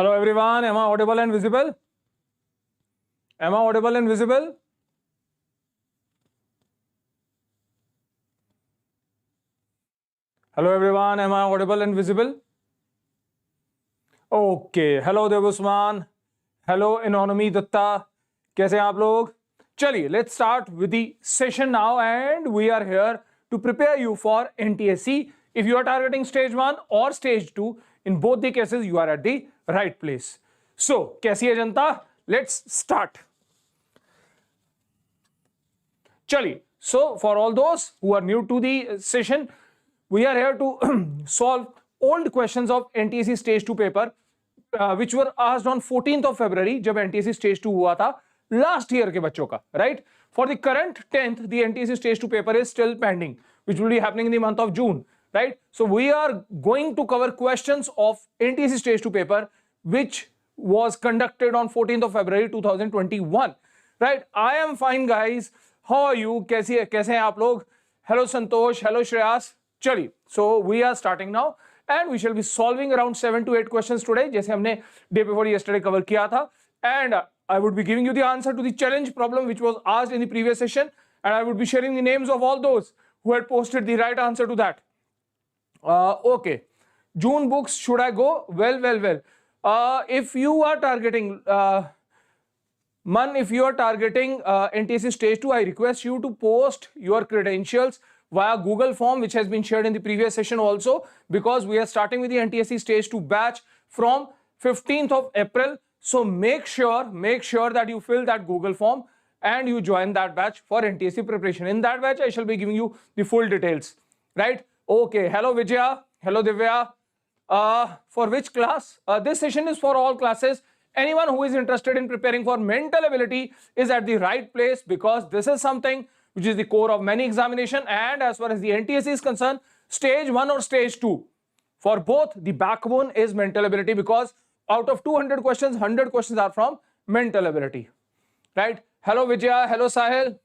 Hello everyone, am I audible and visible? Am I audible and visible? Hello everyone, am I audible and visible? Okay, hello Devusman, hello Anonymy Datta, कैसे हैं आप लोग? चलिए, let's start with the session now, and we are here to prepare you for NTSE. If you are targeting stage 1 or stage 2, in both the cases you are at the right place. So, कैसी है जनता? Let's start. चलिए, so for all those who are new to the session, we are here to solve old questions of NTSE Stage 2 paper, which were asked on 14th of February, जब NTSE Stage 2 हुआ था last year के बच्चों का, right? For the current 10th, the NTSE Stage 2 paper is still pending, which will be happening in the month of June, right? So we are going to cover questions of NTSE Stage 2 paper, which was conducted on 14th of February 2021, right? I am fine, guys. How are you? कैसे हैं आप लोग? Hello Santosh, hello Shreyas. चलिए, so we are starting now and we shall be solving around 7 to 8 questions today, जैसे हमने day before yesterday cover किया था, and I would be giving you the answer to the challenge problem which was asked in the previous session, and I would be sharing the names of all those who had posted the right answer to that. Okay, June books, should I go? Well. If you are targeting if you are targeting NTSE Stage 2, I request you to post your credentials via Google form, which has been shared in the previous session also, because we are starting with the NTSE Stage 2 batch from 15th of April. So make sure that you fill that Google form and you join that batch for NTSE preparation. In that batch, I shall be giving you the full details, right? Okay, hello Vijaya, hello Divya. For which class? This session is for all classes. Anyone who is interested in preparing for mental ability is at the right place, because this is something which is the core of many examination, and as far as the NTSE is concerned, stage 1 or stage 2, for both the backbone is mental ability, because out of 200 questions, 100 questions are from mental ability, right? Hello Vijaya, hello Sahil.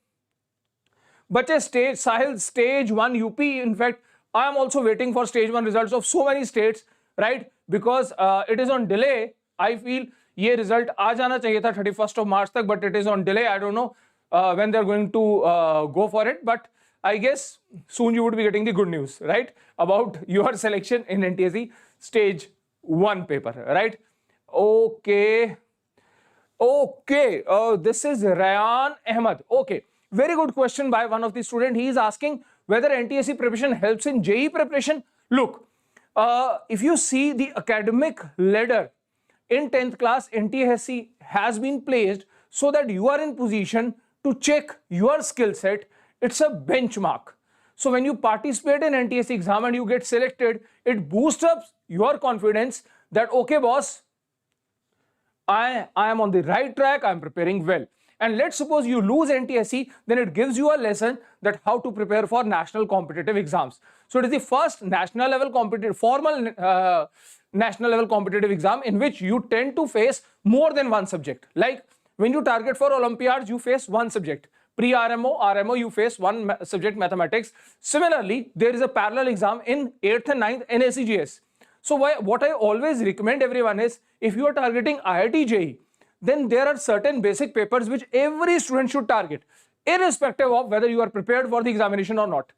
Bache, Sahil, stage 1 UP. In fact, I am also waiting for stage 1 results of so many states, right? Because it is on delay. I feel ये result आ जाना चाहिए था 31st of March तक, but it is on delay. I don't know when they're going to go for it, but I guess soon you would be getting the good news, right, about your selection in NTSE Stage 1 paper, right? Okay. This is Rayan Ahmed. Okay, very good question by one of the student. He is asking whether NTSE preparation helps in JEE preparation. Look, if you see the academic ladder in 10th class, NTSE has been placed so that you are in position to check your skill set. It's a benchmark. So when you participate in NTSE exam and you get selected, it boosts up your confidence that, okay boss, I am on the right track, I am preparing well. And let's suppose you lose NTSE, then it gives you a lesson that how to prepare for national competitive exams. So it is the first national level competitive, formal national level competitive exam in which you tend to face more than one subject. Like when you target for Olympiads, you face one subject. Pre-RMO, RMO, you face one subject, mathematics. Similarly, there is a parallel exam in 8th and 9th NACGS. So what I always recommend everyone is, if you are targeting IIT JEE, then there are certain basic papers which every student should target, irrespective of whether you are prepared for the examination or not.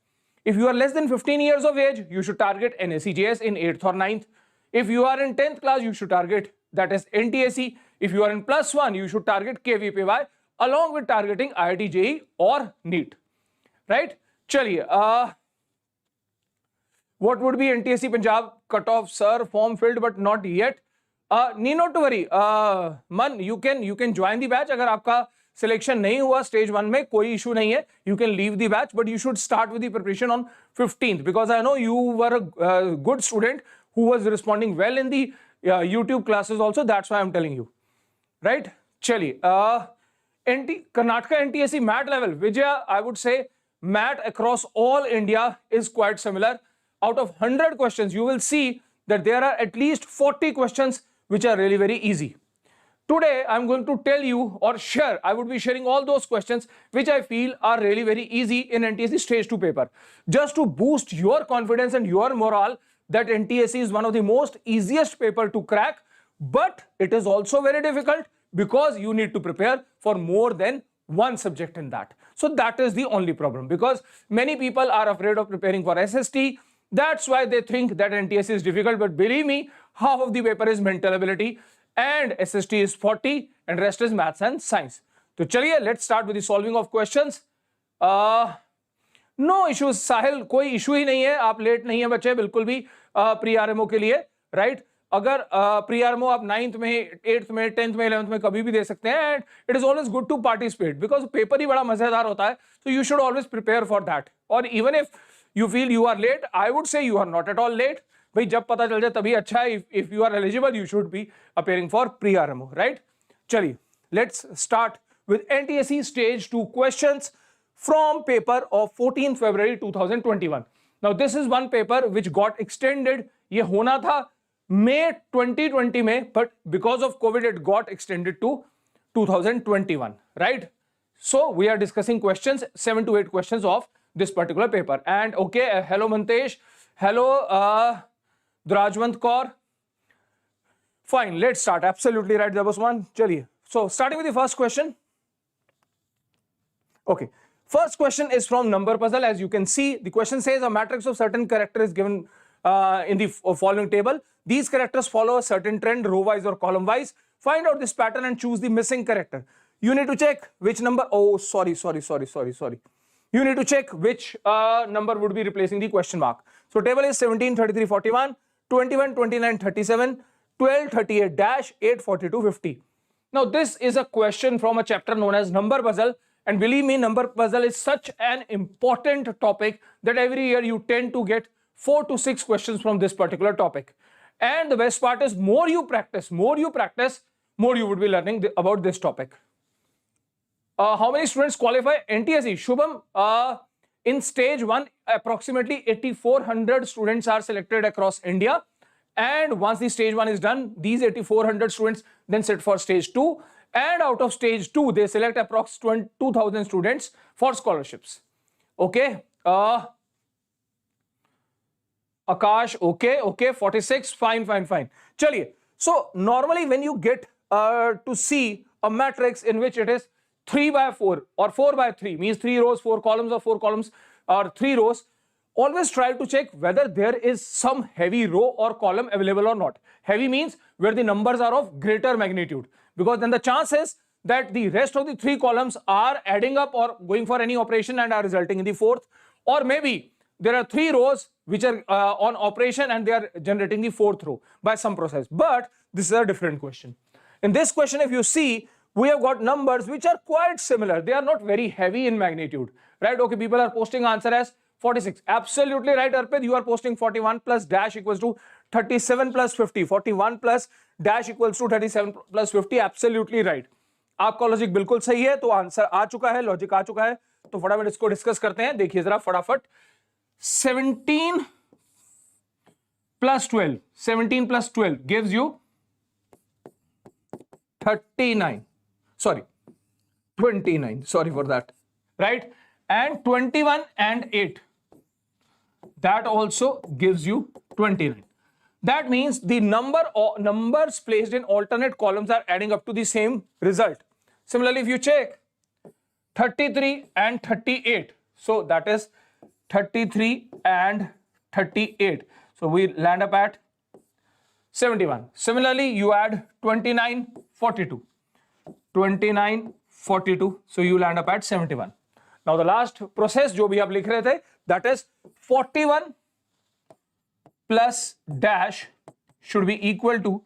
If you are less than 15 years of age, you should target NACGS in 8th or 9th. If you are in 10th class, you should target, that is NTSE. If you are in +1, you should target KVPY, along with targeting IIT JEE or NEET, right? Chaliye, what would be NTSE Punjab cutoff, sir? Form filled but not yet. Need not to worry. Man, you can join the batch. अगर आपका selection नहीं हुआ stage 1 में, कोई issue नहीं है. You can leave the batch, but you should start with the preparation on 15th, because I know you were a good student who was responding well in the YouTube classes also. That's why I'm telling you, right? चलिए, Karnataka NTSE MAT level, Vijaya, I would say MAT across all India is quite similar. Out of 100 questions, you will see that there are at least 40 questions which are really very easy. Today, I'm going to tell you or share, I would be sharing all those questions which I feel are really very easy in NTSE Stage 2 paper, just to boost your confidence and your morale that NTSE is one of the most easiest paper to crack but it is also very difficult because you need to prepare for more than one subject in that. So that is the only problem, because many people are afraid of preparing for SST. That's why they think that NTSE is difficult, but believe me, half of the paper is mental ability and SST is 40 and rest is maths and science. So chaliye, let's start with the solving of questions. No issues Sahil, कोई issue ही नहीं है, आप late नहीं है बच्चे बिल्कुल भी pre RMO के लिए, राइट? अगर प्री आरएमओ आप 9th में 8th में 10th में 11th में कभी भी दे सकते हैं, and it is always good to participate because paper ही बड़ा मजेदार होता है, so you should always prepare for that. और even if you feel you are late, I would say you are not at all late. भाई जब पता चल जाए तभी अच्छा है. If you are eligible you should be appearing for pre RMO, right? चलिए, let's start with NTSE Stage 2 questions from paper of 14th February 2021. Now this is one paper which got extended. ये होना था May 2020 में, but because of COVID it got extended to 2021, right? So we are discussing questions, 7 to 8 questions of this particular paper. And okay, hello Mantesh, hello Drajwant Kaur. Fine, let's start. Absolutely right, there was one. Chaliye. So starting with the first question. Okay. First question is from number puzzle. As you can see, the question says a matrix of certain character is given in the following table. These characters follow a certain trend, row wise or column wise. Find out this pattern and choose the missing character. You need to check which number. Oh, sorry. You need to check which number would be replacing the question mark. So table is 17, 33, 41, 21, 29, 37, 12, 38 dash 8, 42, 50. Now this is a question from a chapter known as number puzzle. And believe me, number puzzle is such an important topic that every year you tend to get 4 to 6 questions from this particular topic. And the best part is more you practice, more you would be learning about this topic. How many students qualify NTSE? Shubham, in stage 1, approximately 8,400 students are selected across India. And once the stage 1 is done, these 8,400 students then sit for stage 2. And out of stage 2, they select approximately 2,000 students for scholarships. Okay. Akash, okay, 46, fine. Chaliye. So normally when you get to see a matrix in which it is 3 by 4 or 4 by 3, means 3 rows, 4 columns, or 4 columns or 3 rows, always try to check whether there is some heavy row or column available or not. Heavy means where the numbers are of greater magnitude, because then the chance is that the rest of the 3 columns are adding up or going for any operation and are resulting in the 4th. Or maybe there are 3 rows which are on operation and they are generating the 4th row by some process. But this is a different question. In this question, if you see, we have got numbers which are quite similar. They are not very heavy in magnitude, right? Okay, people are posting answer as 46. Absolutely right, Arpit. You are posting 41 plus dash equals to 37 plus 50. 41 plus dash equals to 37 plus 50. Absolutely right. आपका logic बिल्कुल सही है, तो answer आ चुका है, logic आ चुका है, तो फटाफट इसको डिस्कस करते हैं. देखिए जरा फटाफट. 17 plus 12. 17 plus 12 gives you 39. Sorry, 29. Sorry for that. Right? And 21 and 8. That also gives you 29. That means the numbers placed in alternate columns are adding up to the same result. Similarly, if you check 33 and 38, so that is 33 and 38. So we land up at 71. Similarly, you add 29, 42. 29, 42. So you land up at 71. Now the last process जो भी आप लिख रहे थे, that is 41 plus dash should be equal to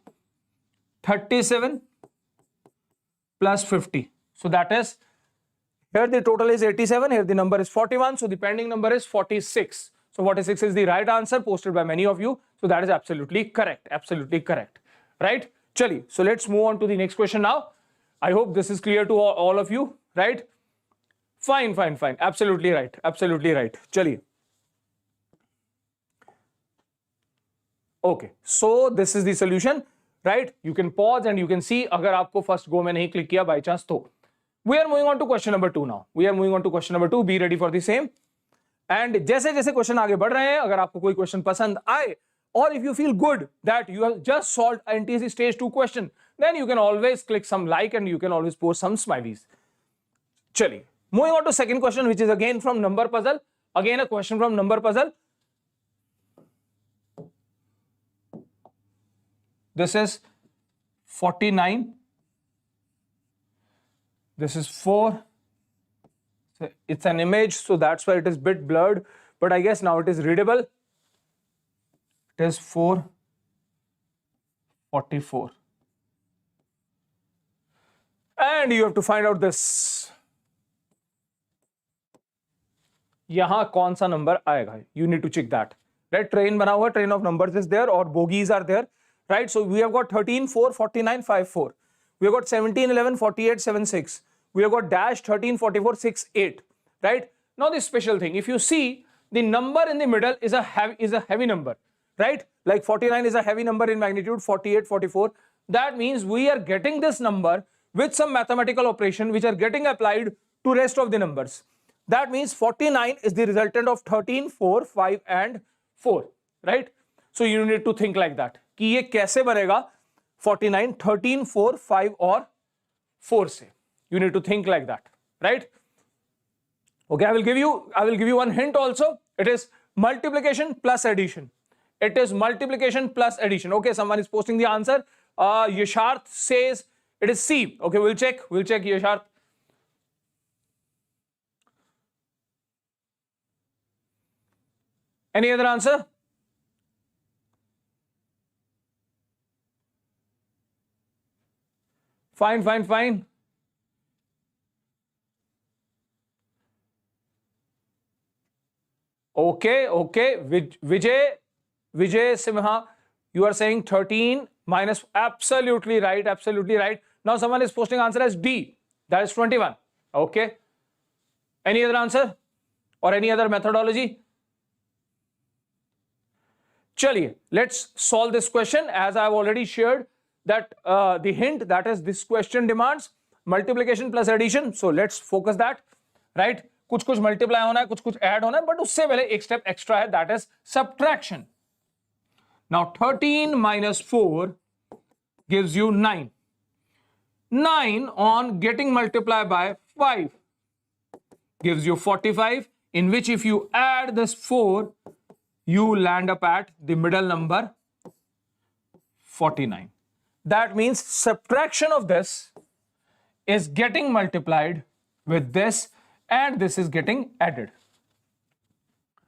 37 plus 50. So that is, here the total is 87, here the number is 41, so the pending number is 46. So 46 is the right answer posted by many of you. So that is absolutely correct, right? Chali, so let's move on to the next question now. I hope this is clear to all of you, right? Fine. Absolutely right. Chaliye. Okay, so this is the solution, right? You can pause and you can see अगर आपको first go में नहीं click किया by chance तो. We are moving on to question number 2 now. Be ready for the same. And जैसे जैसे question आगे बढ़ रहे हैं, अगर आपको कोई question पसंद आए, or if you feel good that you have just solved NTSE Stage 2 question, then you can always click some like and you can always post some smileys. Chaliye, moving on to second question, which is again from number puzzle. Again a question from number puzzle. This is 49. This is 4. It's an image, so that's why it is a bit blurred, but I guess now it is readable. It is 444. And you have to find out this. यहाँ कौन सा number आएगा? You need to check that. Right? Train बना हुआ, train of numbers is there, or bogies are there. Right? So we have got 13, 4, 49, 5, 4. We have got 17, 11, 48, 7, 6. We have got dash 13, 44, 6, 8. Right? Now this special thing, if you see, the number in the middle is a heavy number. Right? Like 49 is a heavy number in magnitude, 48, 44. That means we are getting this number with some mathematical operation which are getting applied to rest of the numbers. That means 49 is the resultant of 13, 4, 5 and 4. Right? So you need to think like that. कि ये कैसे बनेगा 49, 13, 4, 5 और 4 से. You need to think like that, right? Okay, I will give you one hint also. It is multiplication plus addition. It is multiplication plus addition. Okay, someone is posting the answer. Yasharth says it is C. Okay, we'll check Yasharth. Any other answer? Fine. Okay. Vijay Simha, you are saying 13 minus, absolutely right. Now someone is posting answer as D, that is 21. Okay. Any other answer or any other methodology? Chaliye, let's solve this question. As I have already shared that the hint, that is this question demands multiplication plus addition. So let's focus that, right? कुछ multiply होना है, कुछ add होना है, but उससे पहले एक step extra है, that is subtraction. Now 13 minus 4 gives you 9. 9 on getting multiplied by 5 gives you 45, in which if you add this 4, you land up at the middle number 49. That means subtraction of this is getting multiplied with this, and this is getting added.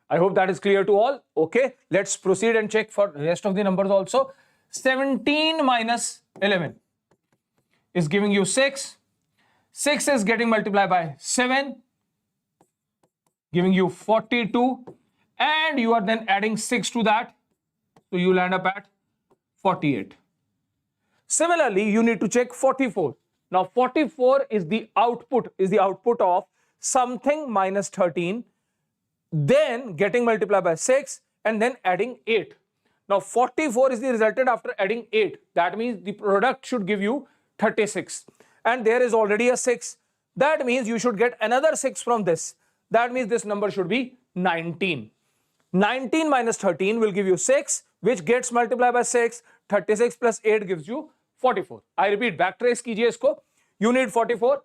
I hope that is clear to all. Okay, let's proceed and check for the rest of the numbers also. 17 minus 11 is giving you 6. 6 is getting multiplied by 7, giving you 42, and you are then adding 6 to that, so you land up at 48. Similarly, you need to check 44. Now 44 is the output of something minus 13, then getting multiplied by 6 and then adding 8. Now 44 is the resultant after adding 8. That means the product should give you 36, and there is already a 6. That means you should get another 6 from this. That means this number should be 19. 19 minus 13 will give you 6, which gets multiplied by 6. 36 plus 8 gives you 44. I repeat, backtrace कीजिए इसको. You need 44.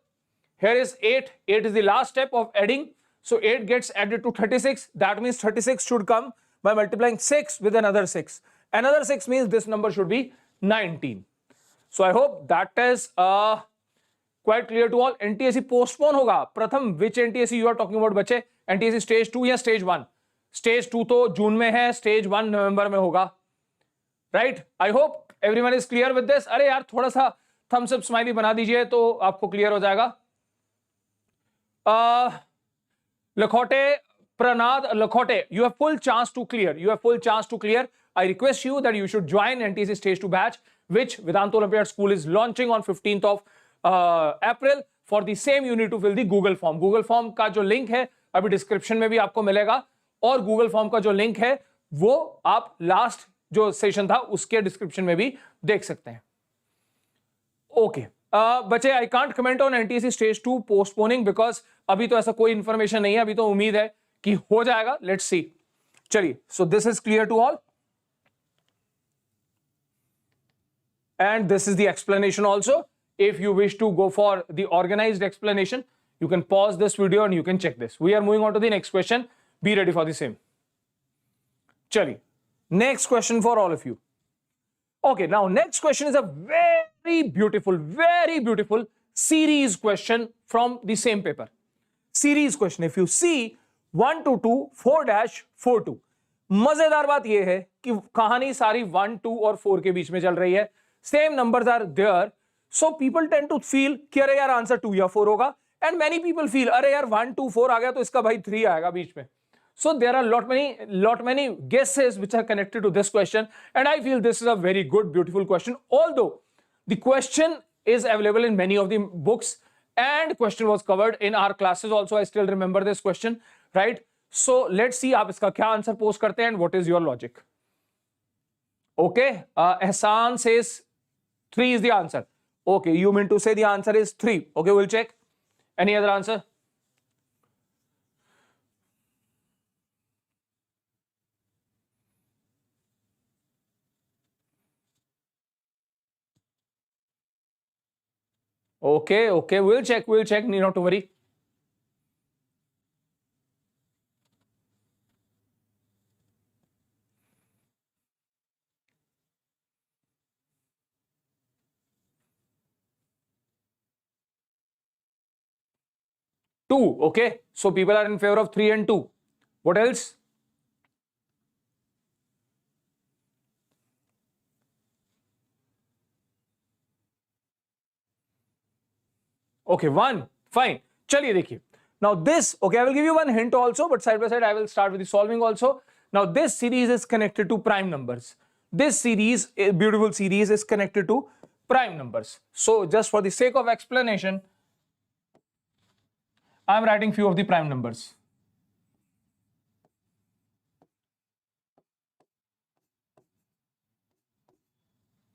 Here is 8. 8 is the last step of adding. So 8 gets added to 36. That means 36 should come by multiplying 6 with another 6. Another 6 means this number should be 19. So I hope that is quite clear to all. NTSE postpone होगा. प्रथम, which NTSE you are talking about बच्चे? NTSE Stage 2 या Stage 1? Stage 2 तो जून में है, Stage 1 नवंबर में होगा. Right? I hope everyone is clear with this. अरे यार थोड़ा सा thumbs up smiley बना दीजिए तो आपको clear हो जाएगा. Lakhote, Pranad Lakhote, you have full chance to clear. I request you that you should join NTSE Stage 2 batch, which Vedantu Olympiad School is launching on 15th of April. For the same, you need to fill the Google form. Google form का जो link है अभी description में भी आपको मिलेगा, और Google form का जो link है वो आप last जो session था उसके description में भी देख सकते हैं. Okay. बच्चे, I can't comment on NTSE Stage 2 postponing because अभी तो ऐसा कोई information नहीं है. अभी तो उम्मीद है कि हो जाएगा. Let's see. चलिए, so this is clear to all. and this is the explanation also. If you wish to go for the organized explanation, you can pause this video and you can check this. We are moving on to the next question. Be ready for the same. Chali, next question for all of you. Okay, now next question is a very beautiful series question from the same paper. Series question. If you see 1 to 2 4-4 2, मजेदार बात यह है कि कहानी सारी 1 2 और 4 के बीच में चल रही है. Same numbers are there, so people tend to feel कि अरे यार आंसर 2 या 4 होगा, एंड मेनी पीपल फील अरे यार 1 2 4 आ गया तो इसका भाई 3 आएगा बीच में. So there are lot many guesses which are connected to this question, and I feel this is a very good, beautiful question. Although the question is available in many of the books, and question was covered in our classes also. I still remember this question, right? So let's see आप इसका क्या answer post करते हैं and what is your logic. Okay, Ehsan says 3 is the answer. Okay, you mean to say the answer is 3. Okay, we'll check. Any other answer? Okay, we'll check, need not to worry. Two, okay, so people are in favor of 3 and 2. What else? Okay, 1, fine. Chaliye dekhiye. Now this, okay, I will give you one hint also, but side by side I will start with the solving also. Now this series is connected to prime numbers. This series, a beautiful series, is connected to prime numbers. So just for the sake of explanation, I am writing few of the prime numbers.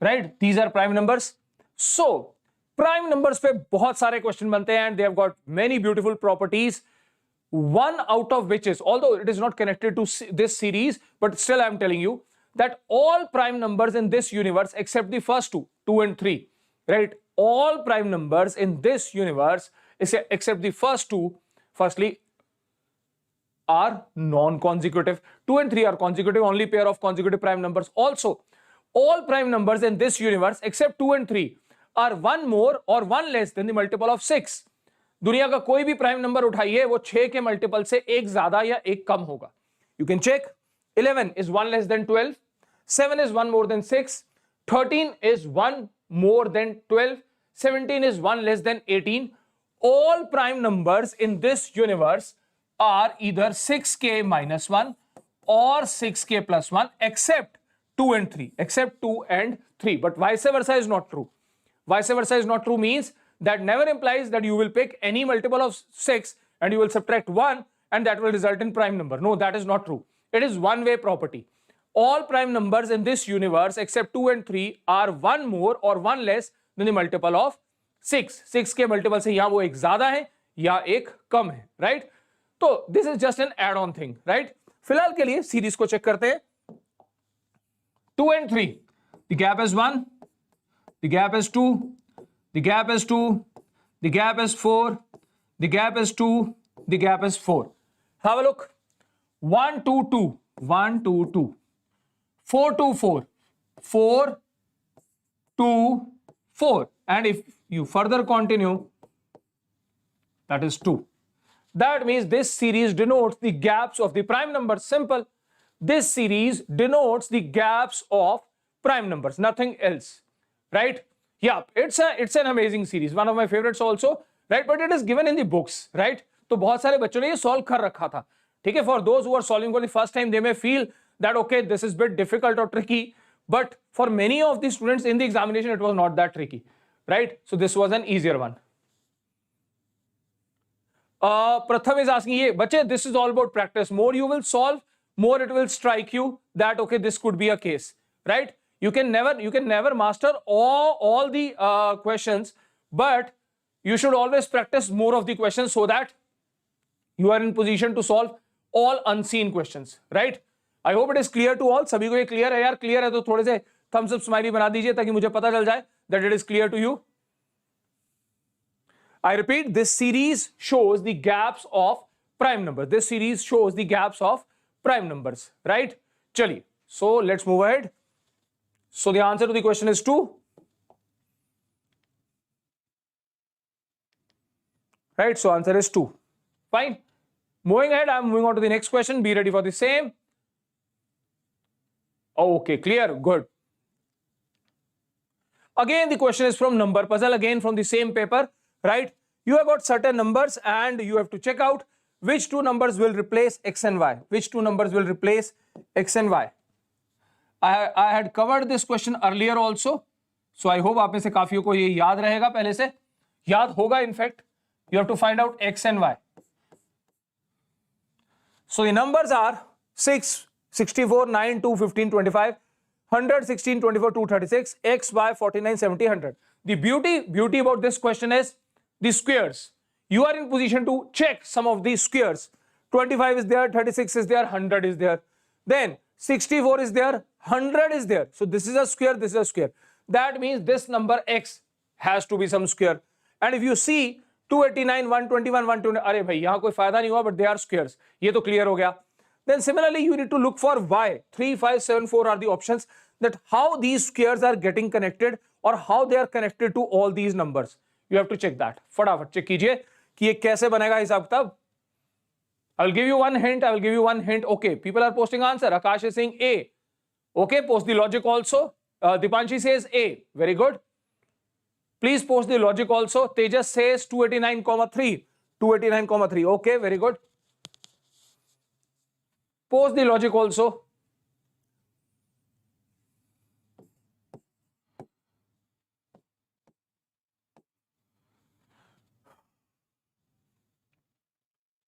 Right? These are prime numbers. So prime numbers पे बहुत सारे question बनते हैं and they have got many beautiful properties. One out of which is, although it is not connected to this series, but still I am telling you that all prime numbers in this universe except the first two, 2 and 3, right? All prime numbers in this universe except the first two, firstly, are non-consecutive. 2 and 3 are consecutive, only pair of consecutive prime numbers. Also, all prime numbers in this universe except 2 and 3 are 1 more or 1 less than the multiple of 6. दुनिया का कोई भी prime number उठाइए वो 6 के multiple से एक ज्यादा या एक कम होगा. You can check. 11 is 1 less than 12. 7 is 1 more than 6. 13 is 1 more than 12. 17 is 1 less than 18. All prime numbers in this universe are either 6k minus 1 or 6k plus 1 except 2 and 3. Except 2 and 3. But vice versa is not true. Vice versa is not true means that never implies that you will pick any multiple of 6 and you will subtract 1 and that will result in prime number. No, that is not true. It is one-way property. All prime numbers in this universe except 2 and 3 are 1 more or 1 less than the multiple of 6. 6 के multiple से या वो एक ज्यादा है या एक कम है, right? तो this is just an add-on thing, right? फिलहाल के लिए सीरीज को चेक करते हैं. 2 and 3, the gap is 1. The gap is 2, the gap is 2, the gap is 4, the gap is 2, the gap is 4. Have a look. 1 2 2, 1 2 2, 4 2 4, 4 2 4, and if you further continue, that is 2. That means this series denotes the gaps of the prime numbers. Simple. This series denotes the gaps of prime numbers, nothing else. Right? Yeah, it's an amazing series, one of my favorites also, right? But it is given in the books, right? तो बहुत सारे बच्चों ने ये solve कर रखा था, ठीक है? For those who are solving for the first time, they may feel that okay, this is bit difficult or tricky, but for many of the students in the examination, it was not that tricky, right? So this was an easier one. Pratham is asking, ये बच्चे, this is all about practice. More you will solve, more it will strike you that okay, this could be a case, right? You can never master all the questions, but you should always practice more of the questions so that you are in position to solve all unseen questions, right? I hope it is clear to all. सभी को ये clear है यार? Clear है तो थोड़े से Thums up smiley बना दीजिए ताकि मुझे पता चल जाए that it is clear to you. I repeat, this series shows the gaps of prime numbers. This series shows the gaps of prime numbers, right? Chali. So let's move ahead. So the answer to the question is 2. Right? So answer is 2. Fine. Moving ahead, I'm moving on to the next question. Be ready for the same. Okay, clear. Good. Again, the question is from number puzzle, again from the same paper. Right? You have got certain numbers and you have to check out which two numbers will replace x and y. Which two numbers will replace x and y. I had covered this question earlier also. So I hope आप में से काफियों को ये याद रहेगा पहले से. याद होगा in fact. You have to find out x and y. So the numbers are 6, 64, 9, 2, 15, 25, 100, 16, 24, 236, x, y, 49, 70, 100. The beauty about this question is the squares. You are in position to check some of these squares. 25 is there, 36 is there, 100 is there. Then 64 is there, 100 is there. So this is a square, this is a square. That means this number x has to be some square. And if you see 289, 121, 120, अरे भाई यहाँ कोई फायदा नहीं हुआ, but they are squares. ये तो clear हो गया. Then similarly you need to look for y. 3, 5, 7, 4 are the options, that how these squares are getting connected or how they are connected to all these numbers. You have to check that. फटाफट check कीजिए कि ये कैसे बनेगा हिसाब किताब. I will give you one hint. I will give you one hint. Okay, people are posting answer. Akash is saying A. Okay, post the logic also. Dipanshi says A. Very good. Please post the logic also. Tejas says 289,3. 289,3. Okay, very good. Post the logic also.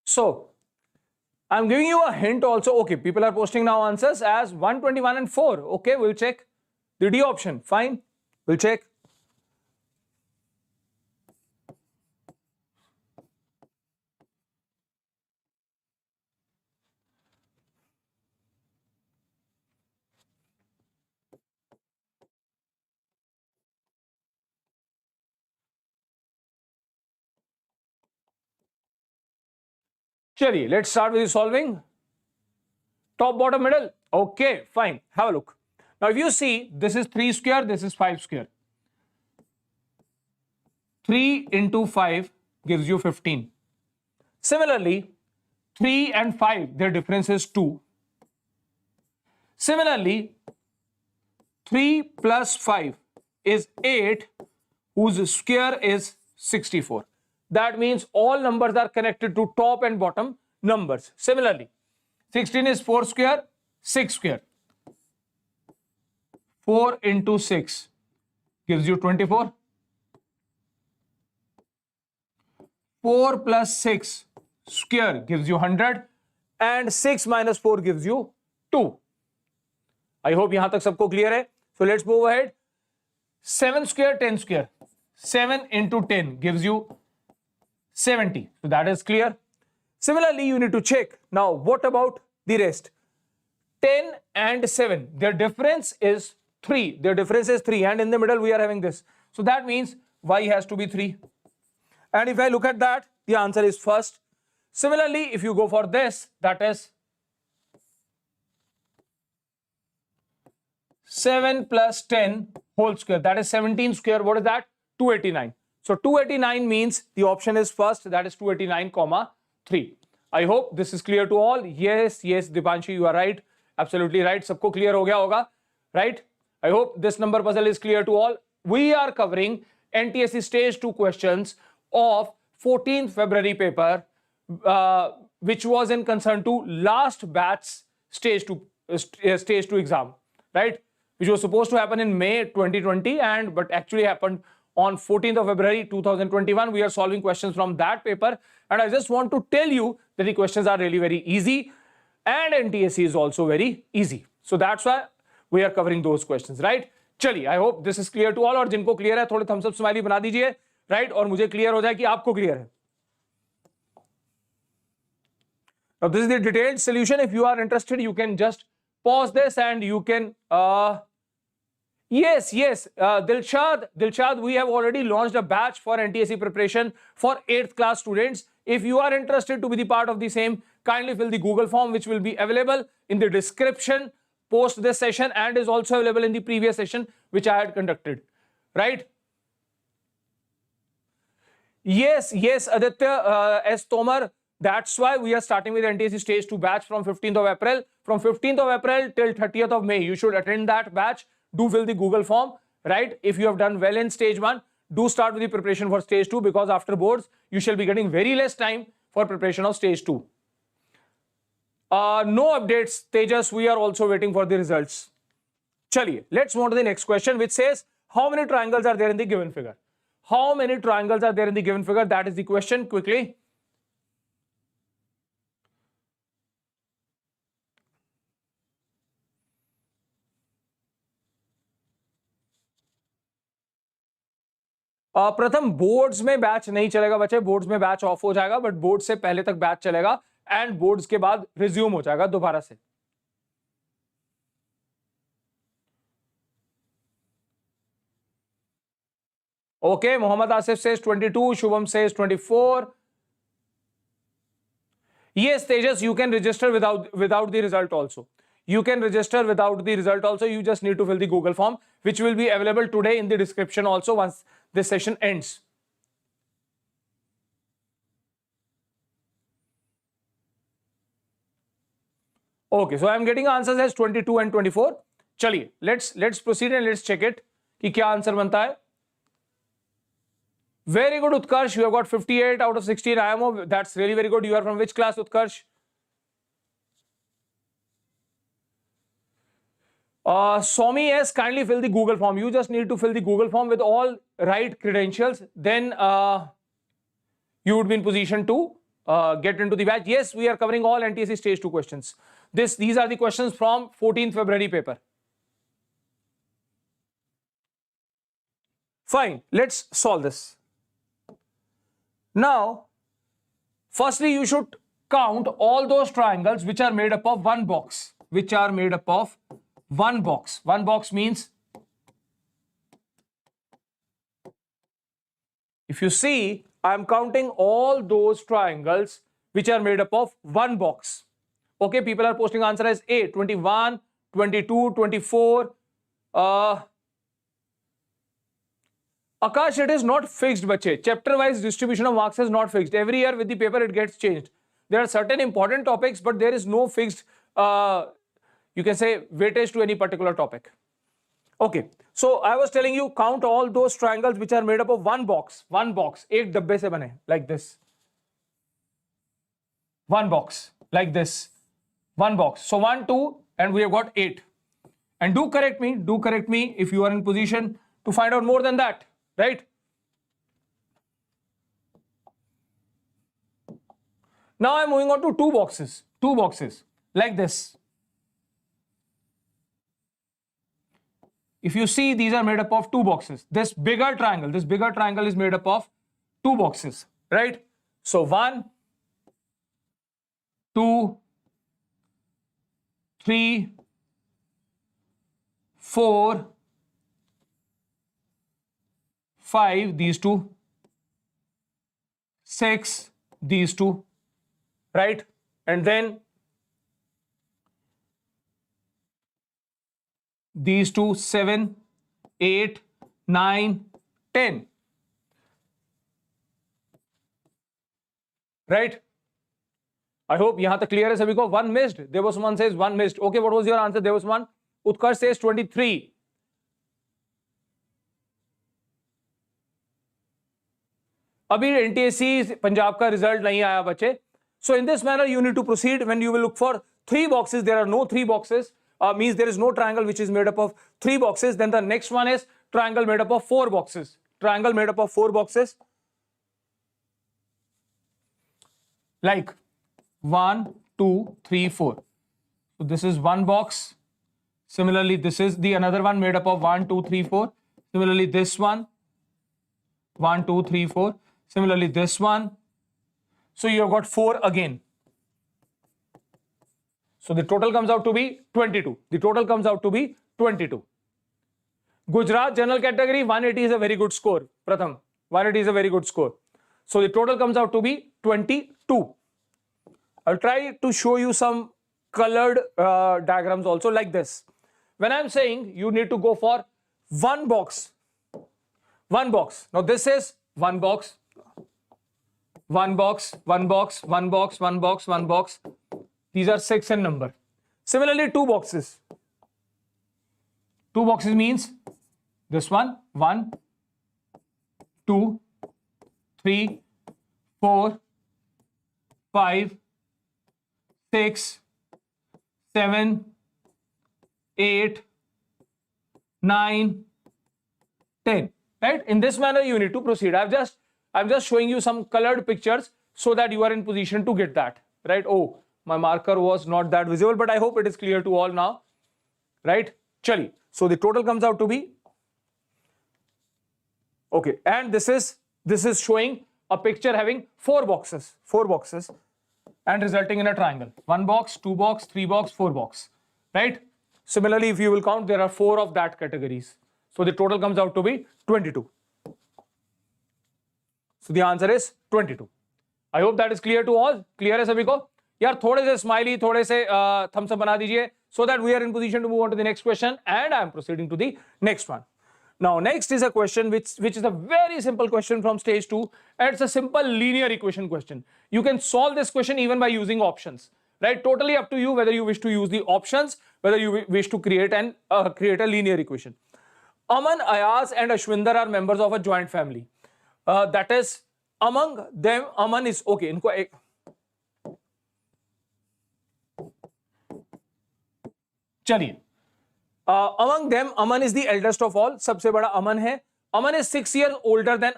So, I'm giving you a hint also. Okay, people are posting now answers as 121 and 4. Okay, we'll check. The D option, fine. We'll check. Chaliye, let's start with the solving. Top, bottom, middle. Okay, fine. Have a look. Now, if you see, this is 3 square, this is 5 square. 3 into 5 gives you 15. Similarly, 3 and 5, their difference is 2. Similarly, 3 plus 5 is 8, whose square is 64. That means all numbers are connected to top and bottom numbers. Similarly, 16 is 4 square, 6 square. 4 into 6 gives you 24. 4 plus 6 square gives you 100. And 6 minus 4 gives you 2. I hope यहाँ तक सबको clear है. So let's move ahead. 7 square, 10 square. 7 into 10 gives you 70. So that is clear. Similarly, you need to check. Now, what about the rest? 10 and 7. Their difference is 3. Their difference is 3. And in the middle, we are having this. So that means y has to be 3. And if I look at that, the answer is first. Similarly, if you go for this, that is 7 plus 10 whole square. That is 17 square. What is that? 289. So 289 means the option is first, that is 289, 3. I hope this is clear to all. Yes, Dipanshi, you are right. Absolutely right. Sabko clear ho gaya hoga, right? I hope this number puzzle is clear to all. We are covering NTSE Stage 2 questions of 14th February paper, which was in concern to last batch Stage 2 exam, right? Which was supposed to happen in May 2020 but actually happened on 14th of February 2021. We are solving questions from that paper, and I just want to tell you that the questions are really very easy and NTSE is also very easy. So that's why we are covering those questions, right? चलिए, I hope this is clear to all. और जिनको clear है थोड़े thumbs up smiley बना दीजिए, right? और मुझे clear हो जाए कि आपको clear है. Now this is the detailed solution. If you are interested, you can just pause this and you can Yes, yes, Dilshad, we have already launched a batch for NTSE preparation for 8th class students. If you are interested to be the part of the same, kindly fill the Google form, which will be available in the description post this session and is also available in the previous session which I had conducted, right? Yes, yes, Aditya, S. Tomar, that's why we are starting with NTSE Stage 2 batch from 15th of April. From 15th of April till 30th of May, you should attend that batch. Do fill the Google form, right? If you have done well in Stage 1, do start with the preparation for Stage 2 because after boards, you shall be getting very less time for preparation of Stage 2. No updates, Tejas, we are also waiting for the results. Chaliye, let's move on to the next question, which says, how many triangles are there in the given figure? How many triangles are there in the given figure? That is the question. Quickly. प्रथम boards में batch नहीं चलेगा बच्चे, boards में batch of हो जाएगा, but board से पहले तक बैच चलेगा एंड बोर्ड्स के बाद रिज्यूम हो जाएगा दोबारा से. Okay, Mohammed Asif says 22, Shubham says 24. Yes, Tejas, you can register without the result also. You can register without the result also. You just need to fill the Google form, which will be available today in the description also once this session ends. Okay, so I am getting answers as 22 and 24. Chaliye, let's proceed and let's check it कि क्या answer बनता है. Very good, Utkarsh. You have got 58 out of 16 IMO. That's really very good. You are from which class, Utkarsh? Somi, yes, kindly fill the Google form. You just need to fill the Google form with all right credentials. Then you would be in position to get into the batch. Yes, we are covering all NTSE Stage 2 questions. These are the questions from 14th February paper. Fine, let's solve this. Now, firstly, you should count all those triangles which are made up of one box. Which are made up of one box. One box means, if you see, I am counting all those triangles which are made up of one box. Okay, people are posting answer as A, 21, 22, 24. Akash, it is not fixed, bache. Chapter-wise distribution of marks is not fixed. Every year with the paper, it gets changed. There are certain important topics, but there is no fixed, you can say, weightage to any particular topic. Okay, so I was telling you, count all those triangles which are made up of one box. One box. Ek dabbe se bane, like this. One box, like this. One box. So 1, 2, and we have got 8. And do correct me if you are in position to find out more than that. Right? Now I'm moving on to two boxes like this. If you see, these are made up of two boxes. This bigger triangle is made up of two boxes, right? So 1, 2, 3, 4, 5, these two, 6, these two, right? And then these two, 7, 8, 9, 10. Right? I hope yahan tak clear hai sabhi ko. One missed. There was one says one missed. Okay, what was your answer? There was one. Utkarsh says 23. अभी NTSE Punjab का result नहीं आया बच्चे. So in this manner you need to proceed. When you will look for 3 boxes, there are no 3 boxes, means there is no triangle which is made up of 3 boxes. Then the next one is triangle made up of 4 boxes. Triangle made up of 4 boxes. Like 1, 2, 3, 4. So this is one box. Similarly, this is the another one made up of 1, 2, 3, 4. Similarly, this one 1, 2, 3, 4. Similarly, this one. So you have got 4 again. So the total comes out to be 22. The total comes out to be 22. Gujarat general category 180 is a very good score. Pratham, 180 is a very good score. So the total comes out to be 22. I'll try to show you some colored diagrams also like this. When I'm saying you need to go for one box. Now this is one box. These are 6 in number. Similarly, two boxes. Two boxes means this one, 1, 2, 3, 4, 5, 6, 7, 8, 9, 10. Right? In this manner, you need to proceed. I'm just showing you some colored pictures so that you are in position to get that. Right? Oh, my marker was not that visible, but I hope it is clear to all now. Right? Chali. So the total comes out to be okay. And this is showing a picture having 4 boxes, and resulting in a triangle. 1 box, 2 box, 3 box, 4 box. Right? Similarly, if you will count, there are 4 of that categories. So the total comes out to be 22. So the answer is 22. I hope that is clear to all. Clear है सभी को? यार थोड़े से smiley, थोड़े से thumbs up बना दीजिए, so that we are in position to move on to the next question, and I am proceeding to the next one. Now, next is a question which is a very simple question from stage 2, and it's a simple linear equation question. You can solve this question even by using options, right? Totally up to you whether you wish to use the options, whether you wish to create a linear equation. Aman, Ayaz and Ashwinder are members of a joint family. That is, among them, Aman is okay. इनको एक चलिए. Among them, Aman is the eldest of all. सबसे बड़ा Aman है. Aman is 6 years older than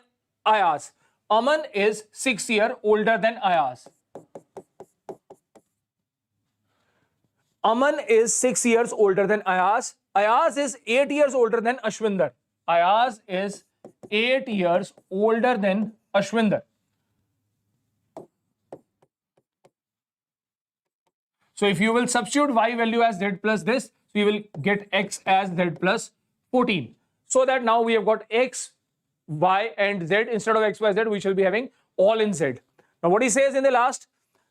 Ayaz. Aman is 6 years older than Ayaz. Aman is 6 years older than Ayaz. Ayaz is 8 years older than Ashwinder. Ayaz is 8 years older than Ashwinder. So if you will substitute y value as z plus this, so you will get x as z plus 14. So that now we have got x, y and z. Instead of x, y, z, we shall be having all in z. Now what he says in the last,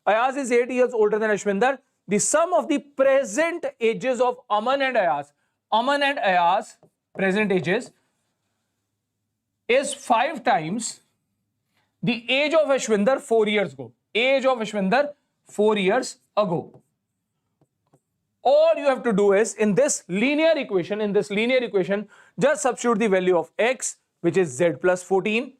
Ayaz is 8 years older than Ashwinder. The sum of the present ages of Aman and Ayaz, present ages, is 5 times the age of Ashwinder 4 years ago. Age of Ashwinder 4 years ago. All you have to do is, in this linear equation, just substitute the value of x, which is z plus 14,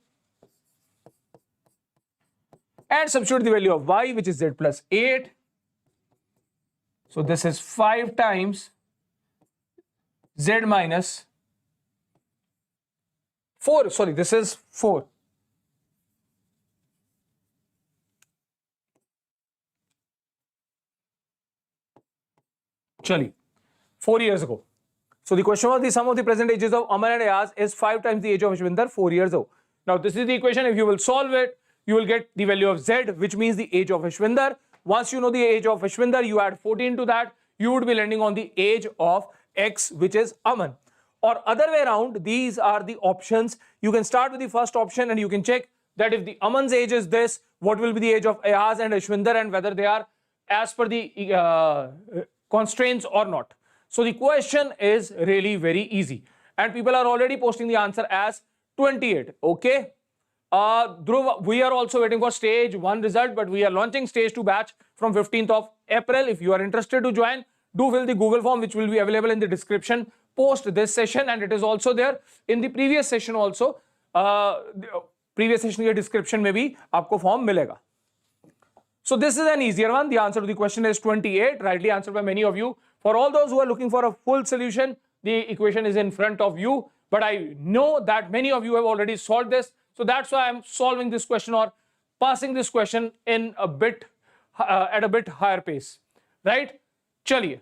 and substitute the value of y, which is z plus 8. So this is 5 times z minus 4. Sorry, this is 4. Chali, 4 years ago. So the question was the sum of the present ages of Aman and Ayaz is 5 times the age of Ashwinder 4 years ago. Now this is the equation. If you will solve it, you will get the value of z, which means the age of Ashwinder. Once you know the age of Ashwinder, you add 14 to that, you would be landing on the age of x, which is Aman. Or other way around, these are the options. You can start with the first option and you can check that if the Aman's age is this, what will be the age of Ayaz and Ashwinder, and whether they are as per the constraints or not. So the question is really very easy, and people are already posting the answer as 28. Okay. Dhruv, we are also waiting for stage 1 result, but we are launching stage 2 batch from 15th of April. If you are interested to join, do fill the Google form, which will be available in the description post this session, and it is also there in the previous session also. Previous session के description में भी आपको form मिलेगा. So this is an easier one. The answer to the question is 28, rightly answered by many of you. For all those who are looking for a full solution, the equation is in front of you, but I know that many of you have already solved this. So that's why I'm solving this question or passing this question in a bit at a bit higher pace, right? Chaliye.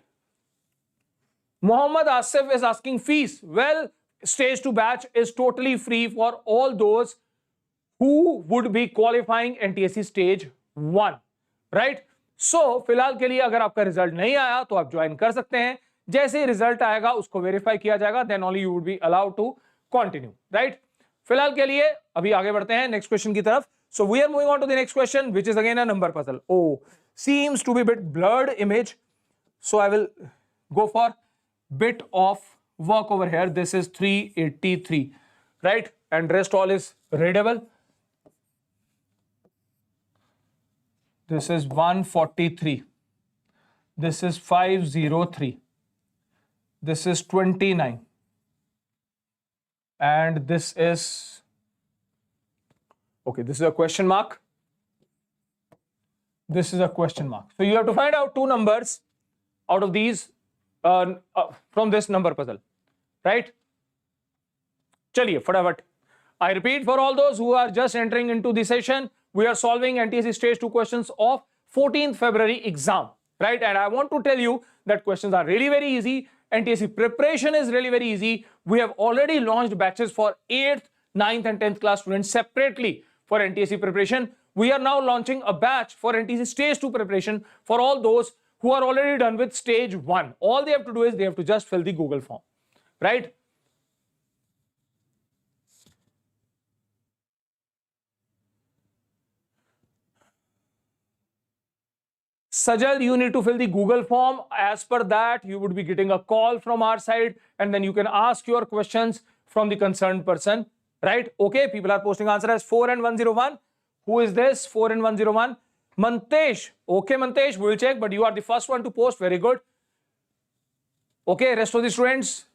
Muhammad Asif is asking fees. Well, stage 2 batch is totally free for all those who would be qualifying NTSE stage 1, right? So फिलहाल के लिए अगर आपका result नहीं आया तो आप join कर सकते हैं. जैसे ही रिजल्ट आएगा उसको वेरीफाई किया जाएगा, then only you would be allowed to continue, right. फिलहाल के लिए अभी आगे बढ़ते हैं नेक्स्ट क्वेश्चन की तरफ. So we are moving on to the next question which is again a number puzzle. Oh, seems to be bit blurred image, so I will go for bit of work over here. This is 383, right, and rest all is readable. This is 143, this is 503, this is 29, and this is, okay, this is a question mark, this is a question mark. So you have to find out two numbers out of these from this number puzzle, right? Chaliye fatafat. I repeat for all those who are just entering into the session, we are solving NTSE Stage 2 questions of 14th February exam, right? And I want to tell you that questions are really very easy. NTSE preparation is really very easy. We have already launched batches for 8th, 9th and 10th class students separately for NTSE preparation. We are now launching a batch for NTSE Stage 2 preparation for all those who are already done with Stage 1. All they have to do is they have to just fill the Google form, right? Sajal, you need to fill the Google form. As per that, you would be getting a call from our side, and then you can ask your questions from the concerned person, right? Okay, people are posting answer as 4 and 101. Who is this? 4 and 101. Mantesh. Okay, Mantesh, we will check, but you are the first one to post. Very good. Okay, rest of the students.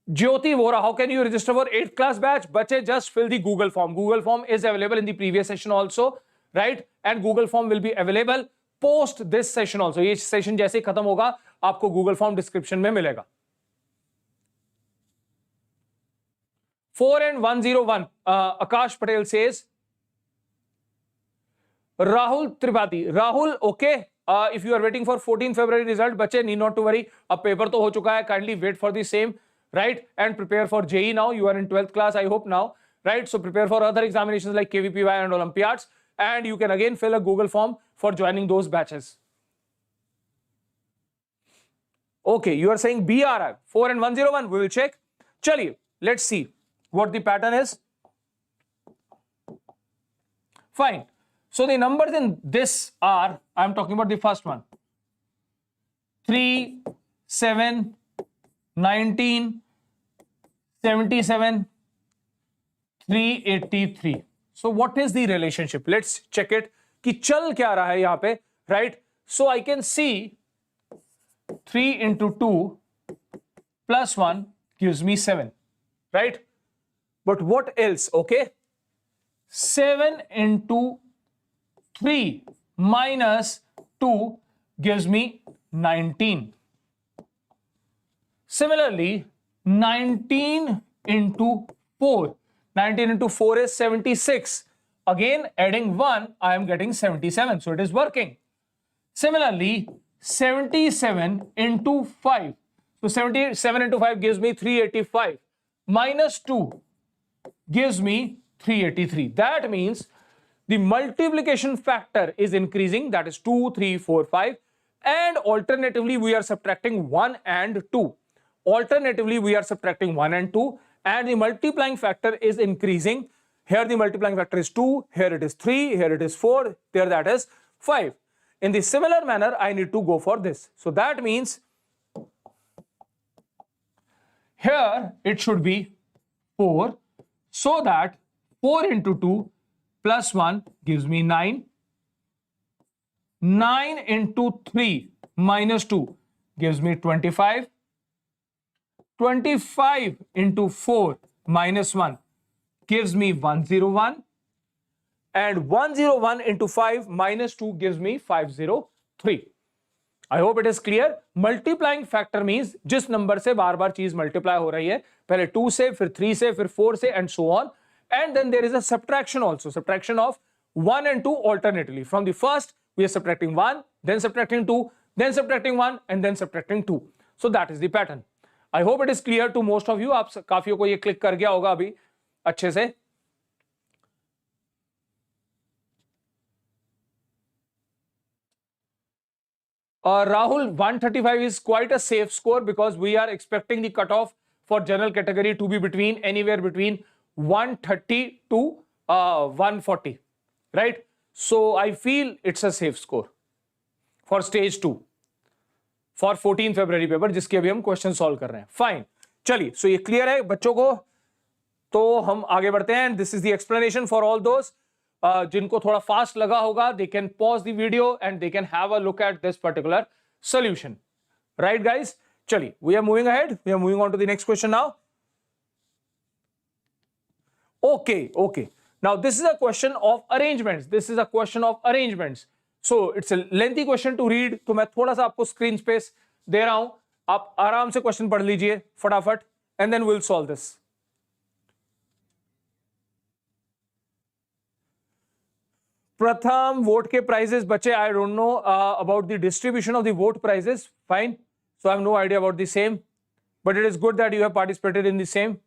Jyoti Vora, how can you register for 8th class batch? Bache, just fill the Google form. Google form is available in the previous session also, right? And Google form will be available post this session also. ये session जैसे ही खत्म होगा, आपको Google form description में मिलेगा. 4 and 101. Akash Patel says. Rahul Tripathi. Rahul, okay. If you are waiting for 14 February result, बच्चे need not to worry. अब paper तो हो चुका है. Kindly wait for the same, right? And prepare for JEE now. You are in 12th class, I hope now, right? So prepare for other examinations like KVPY and Olympiads. And you can again fill a Google form for joining those batches. Okay, you are saying BRI. 4 and 101. We will check. Chaliye, let's see what the pattern is. Fine. So the numbers in this are, I'm talking about the first one, 3, 7, 19, 77, 383. So what is the relationship? Let's check it. कि चल क्या रहा है यहाँ पे, right? So I can see 3 into 2 plus 1 gives me 7, right? But what else? Okay, 7 into 3 minus 2 gives me 19. Similarly, 19 into 4. 19 into 4 is 76. Again, adding 1, I am getting 77. So it is working. Similarly, 77 into 5. So 77 into 5 gives me 385. Minus 2 gives me 383. That means the multiplication factor is increasing. That is 2, 3, 4, 5. And alternatively, we are subtracting 1 and 2. Alternatively, we are subtracting 1 and 2. And the multiplying factor is increasing. Here the multiplying factor is 2, here it is 3, here it is 4, there that is 5. In the similar manner, I need to go for this. So that means here it should be 4, so that 4 into 2 plus 1 gives me 9. 9 into 3 minus 2 gives me 25. 25 into 4 minus 1 gives me 101. And 101 into 5 minus 2 gives me 503. I hope it is clear. Multiplying factor means जिस number से बार बार चीज multiply हो रही है, पहले 2 से, फिर 3 से, फिर 4 से, and so on. And then there is a subtraction also, subtraction of 1 and 2 alternately. From the first, we are subtracting 1, then subtracting 2, then subtracting 1, and then subtracting 2. So that is the pattern. I hope it is clear to most of you. आप काफियों को ये click कर गया होगा अभी अच्छे से. Rahul, 135 is quite a safe score because we are expecting the cutoff for general category to be between anywhere between 130 to 140, right? So I feel it's a safe score for stage 2 for 14 February paper जिसके अभी हम question solve कर रहे हैं. Fine, चलिए, सो ये clear है बच्चों को. तो हम आगे बढ़ते हैं. This is the explanation for all those जिनको थोड़ा फास्ट लगा होगा, they can pause the video and they can have a look at this particular solution. Right guys, चलिए, we are moving ahead, we are moving on to the next question now. Okay. Now this is a question of arrangements. This is a question of arrangements. So it's a lengthy question to read. तो मैं थोड़ा सा आपको screen space दे रहा हूं, आप आराम से क्वेश्चन पढ़ लीजिए फटाफट, and then we'll solve this. प्रथम वोट के प्राइजेस बच्चे, I don't know about the distribution of the vote prizes. Fine. So I have no idea about the same, but it is good that you have participated in the same.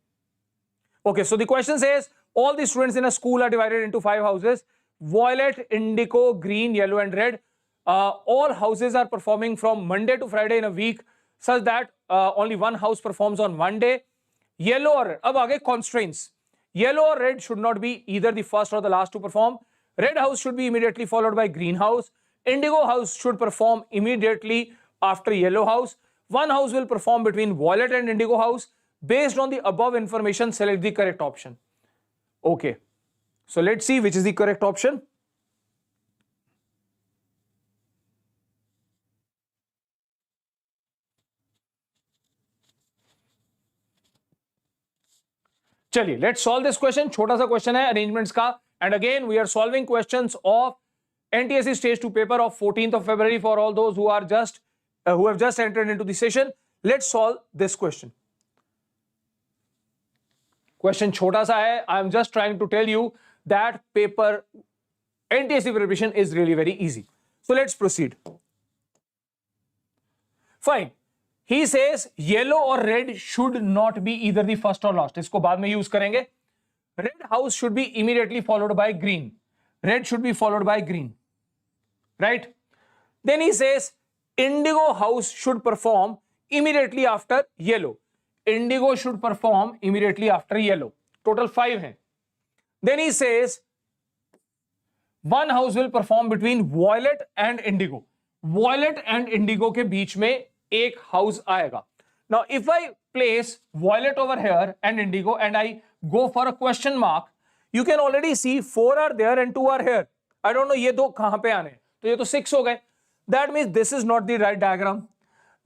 Okay, so the question says all the students in a school are divided into 5 houses: violet, indigo, green, yellow, and red. All houses are performing from Monday to Friday in a week, such that only one house performs on one day. Yellow or red. अब आगे constraints. Yellow or red should not be either the first or the last to perform. Red house should be immediately followed by green house. Indigo house should perform immediately after yellow house. One house will perform between violet and indigo house. Based on the above information, select the correct option. Okay, so let's see which is the correct option. चलिए, let's solve this question. छोटा सा question है arrangements का, and again we are solving questions of NTSE Stage-2 paper of 14th of February for all those who are just who have just entered into the session. Let's solve this question. Question छोटा सा है. I am just trying to tell you that paper NTSE preparation is really very easy. So let's proceed. Fine. He says yellow or red should not be either the first or last. इसको बाद में use करेंगे. Red house should be immediately followed by green. Red should be followed by green. Right? Then he says indigo house should perform immediately after yellow. Indigo should perform immediately after yellow. Total 5 हैं. Then he says one house will perform between violet and indigo. Violet and indigo के बीच में एक house आएगा. Now if I place violet over here and indigo and I go for a question mark, you can already see 4 are there and 2 are here. I don't know ये दो कहां पे आने, तो ये तो 6 हो गए. That means this is not the right diagram.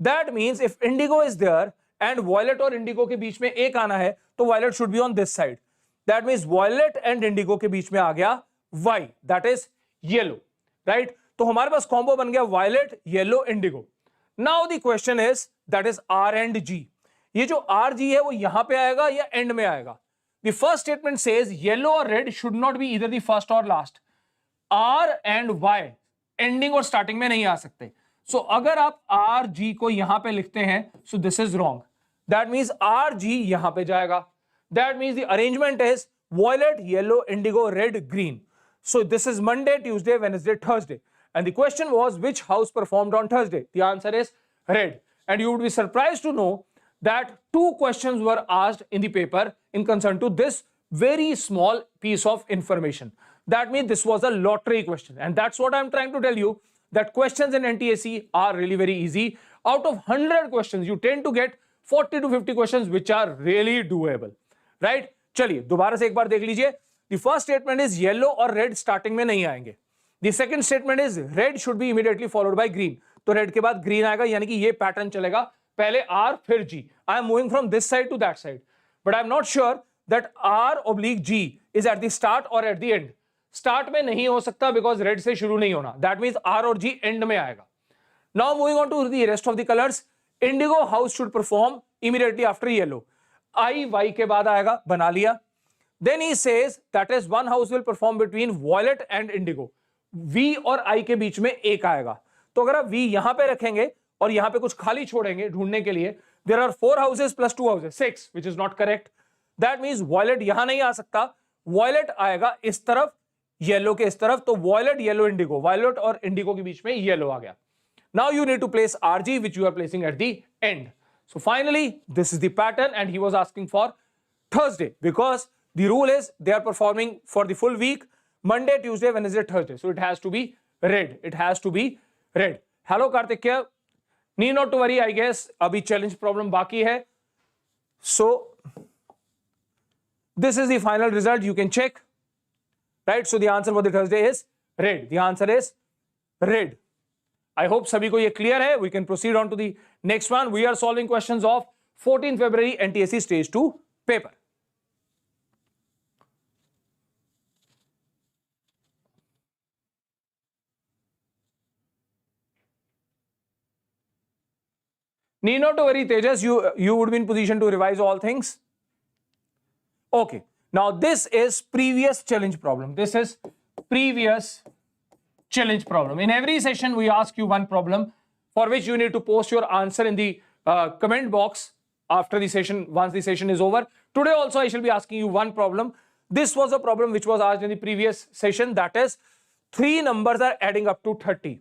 That means if indigo is there and violet और indigo के बीच में एक आना है, तो violet should be on this side. That means violet and indigo के बीच में आ गया Y, that is yellow, right? तो हमारे पास combo बन गया violet, yellow, indigo. Now the question is that is R and G. ये जो R G है वो यहां पे आएगा या end में आएगा? The first statement says yellow or red should not be either the first or last. R and Y ending और starting में नहीं आ सकते. So अगर आप R G को यहां पे लिखते हैं, so this is wrong. That means R G यहां पे जाएगा. That means the arrangement is violet, yellow, indigo, red, green. So this is Monday, Tuesday, Wednesday, Thursday. And the question was which house performed on Thursday? The answer is red. And you would be surprised to know that 2 questions were asked in the paper in concern to this very small piece of information. That means this was a lottery question. And that's what I'm trying to tell you, that questions in NTSE are really very easy. Out of 100 questions, you tend to get 40 to 50 questions which are really doable. Right? चलिए दोबारा से एक बार देख लीजिए. The first statement is yellow or red starting में नहीं आएंगे. The second statement is red should be immediately followed by green. तो red के बाद green आएगा, यानी कि ये पैटर्न चलेगा, पहले R फिर G. I am moving from this side to that side, but I am not sure that R/G is at the start or at the end. Start में नहीं हो सकता because red से शुरू नहीं होना. That means R और G end में आएगा. Now moving on to the rest of the colors. Indigo house should perform immediately after yellow. I Y के बाद आएगा, बना लिया. Then he says that is one house will perform between violet and indigo. V और I के बीच में एक आएगा. तो अगर आप V यहां पे रखेंगे और यहां पे कुछ खाली छोड़ेंगे ढूंढने के लिए, there are 4 houses plus 2 houses, 6, which is not correct. That means violet यहां नहीं आ सकता. Violet आएगा इस तरफ, yellow के इस तरफ, तो violet, yellow, indigo. Violet और indigo के बीच में yellow आ गया. Now you need to place RG, which you are placing at the end. So finally, this is the pattern, and he was asking for Thursday because the rule is they are performing for the full week, Monday, Tuesday, Wednesday, Thursday. So it has to be red. It has to be red. Hello Karthikya. Need not to worry, I guess. Abhi challenge problem baki hai. So this is the final result. You can check. Right? So the answer for the Thursday is red. The answer is red. I hope sabhi ko ye clear hai. We can proceed on to the next one. We are solving questions of 14 February NTSE Stage 2 paper. Need not to worry, Tejas. You would be in position to revise all things. Okay. Now this is previous challenge problem. This is previous challenge problem. In every session, we ask you one problem for which you need to post your answer in the comment box after the session, once the session is over. Today also, I shall be asking you one problem. This was a problem which was asked in the previous session. That is, 3 numbers are adding up to 30.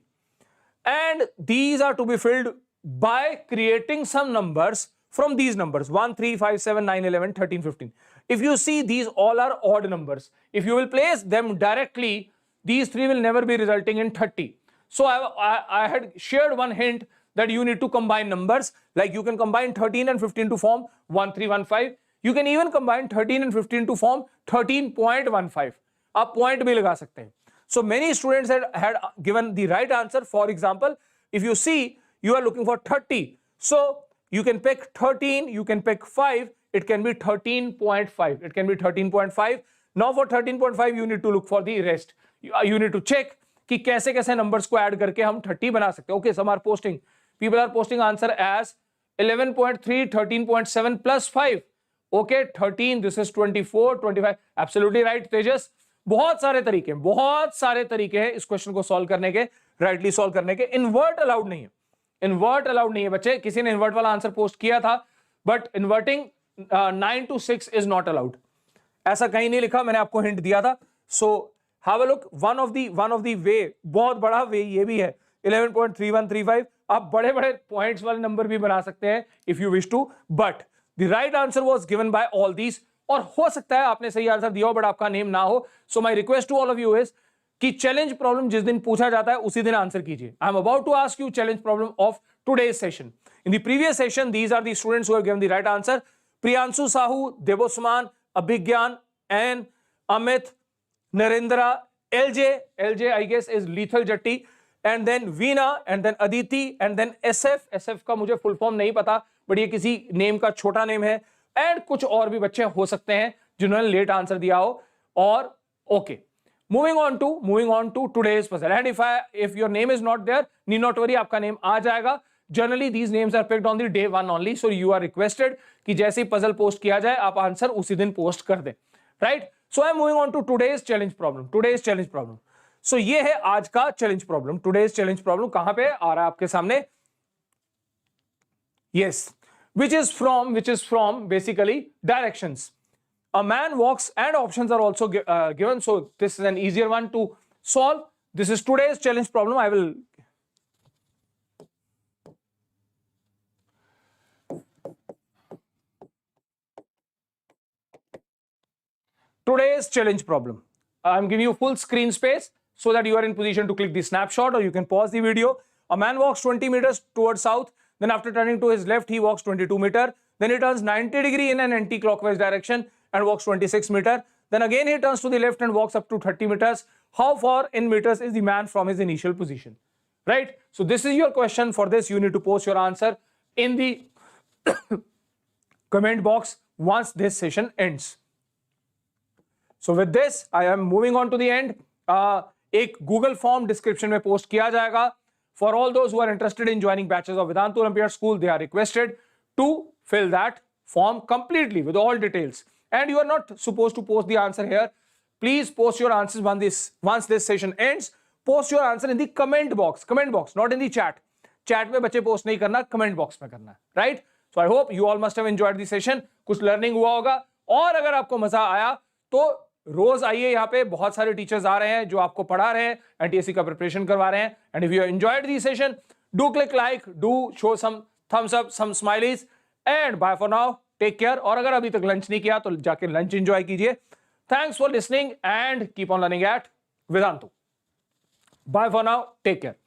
And these are to be filled by creating some numbers from these numbers 1, 3, 5, 7, 9, 11, 13, 15. If you see, these all are odd numbers. If you will place them directly, these 3 will never be resulting in 30. So I had shared one hint that you need to combine numbers. Like you can combine 13 and 15 to form 1315. You can even combine 13 and 15 to form 13.15. आप point भी लगा सकते हैं. So many students had given the right answer. For example, if you see, you are looking for 30. So you can pick 13, you can pick 5. It can be 13.5. It can be 13.5. Now for 13.5, you need to look for the rest. You need to check कि कैसे कैसे numbers को add करके हम 30 बना सकते हैं. Okay, some are posting. People are posting answer as 11.3, 13.7 plus 5. Okay, 13. This is 24, 25. Absolutely right, Tejas. बहुत सारे तरीके हैं इस क्वेश्चन को सॉल्व करने के, राइटली सॉल्व करने के. इन्वर्ट अलाउड नहीं है. इन्वर्ट अलाउड नहीं है बच्चे. किसी ने इन्वर्ट वाला आंसर पोस्ट किया था, but inverting 9 to 6 is not allowed. ऐसा कहीं नहीं लिखा, मैंने आपको हिंट दिया था. So have a look. One of the way, बहुत बड़ा वे ये भी है, 11.3135. आप बड़े बड़े पॉइंट्स वाले नंबर भी बना सकते हैं if you wish to, but the right answer was given by all these. और हो सकता है आपने सही आंसर दिया हो बट आपका नेम ना हो. So my request to all of you is कि चैलेंज प्रॉब्लम जिस दिन पूछा जाता है उसी दिन आंसर कीजिए. I am about to ask you challenge problem of today's session. In the previous session, these are the students who have given the right answer. Priyanshu Sahu, Devosman, Abhigyan, and Amit, Narendra, LJ I guess is Lethal Jatti, and then Veena, and then Aditi, and then SF का मुझे full form नहीं पता, but ये किसी name का छोटा name है, and कुछ और भी बच्चे हो सकते हैं जिन्होंने late answer दिया हो. और okay, moving on to today's puzzle. And if your name is not there, need not worry, आपका name आ जाएगा. Generally, these names are picked on the day 1 only, so you are requested कि जैसे ही puzzle post किया जाए, आप answer उसी दिन post कर दें, right? So I'm moving on to today's challenge problem. So ये है आज का challenge problem. Today's challenge problem कहाँ पे आ रहा है आपके सामने? Yes, which is from basically directions. A man walks, and options are also given. So this is an easier one to solve. This is today's challenge problem. Today's challenge problem. I'm giving you full screen space so that you are in position to click the snapshot, or you can pause the video. A man walks 20 meters towards south. Then after turning to his left, he walks 22 meters. Then he turns 90 degrees in an anti-clockwise direction and walks 26 meters. Then again he turns to the left and walks up to 30 meters. How far in meters is the man from his initial position? Right? So this is your question. For this, you need to post your answer in the comment box once this session ends. So with this, I am moving on to the end. एक Google form description में post किया जाएगा. For all those who are interested in joining batches of Vedantu Olympiad School, they are requested to fill that form completely with all details. And you are not supposed to post the answer here. Please post your answers once this session ends. Post your answer in the comment box, not in the chat. Chat में बच्चे post नहीं करना, comment box में करना, right? So I hope you all must have enjoyed the session. कुछ learning हुआ होगा. और अगर आपको मजा आया तो रोज आइए, यहाँ पे बहुत सारे टीचर्स आ रहे हैं जो आपको पढ़ा रहे हैं, एनटीएससी का प्रिपरेशन करवा रहे हैं. And if you enjoyed the session, Do click like, do show some thumbs up, some smileys, and bye for now. Take care. और अगर अभी तक लंच नहीं किया तो जाके लंच एंजॉय कीजिए. Thanks for listening and keep on learning at Vedantu. Bye for now. Take care.